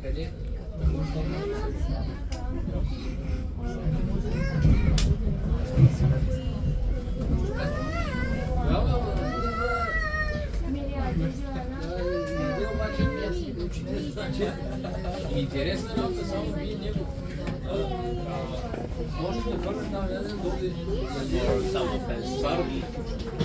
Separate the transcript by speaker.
Speaker 1: Къде? Интересна работа, само вие него. Може да хвърля там, не знам, долу. Само 5.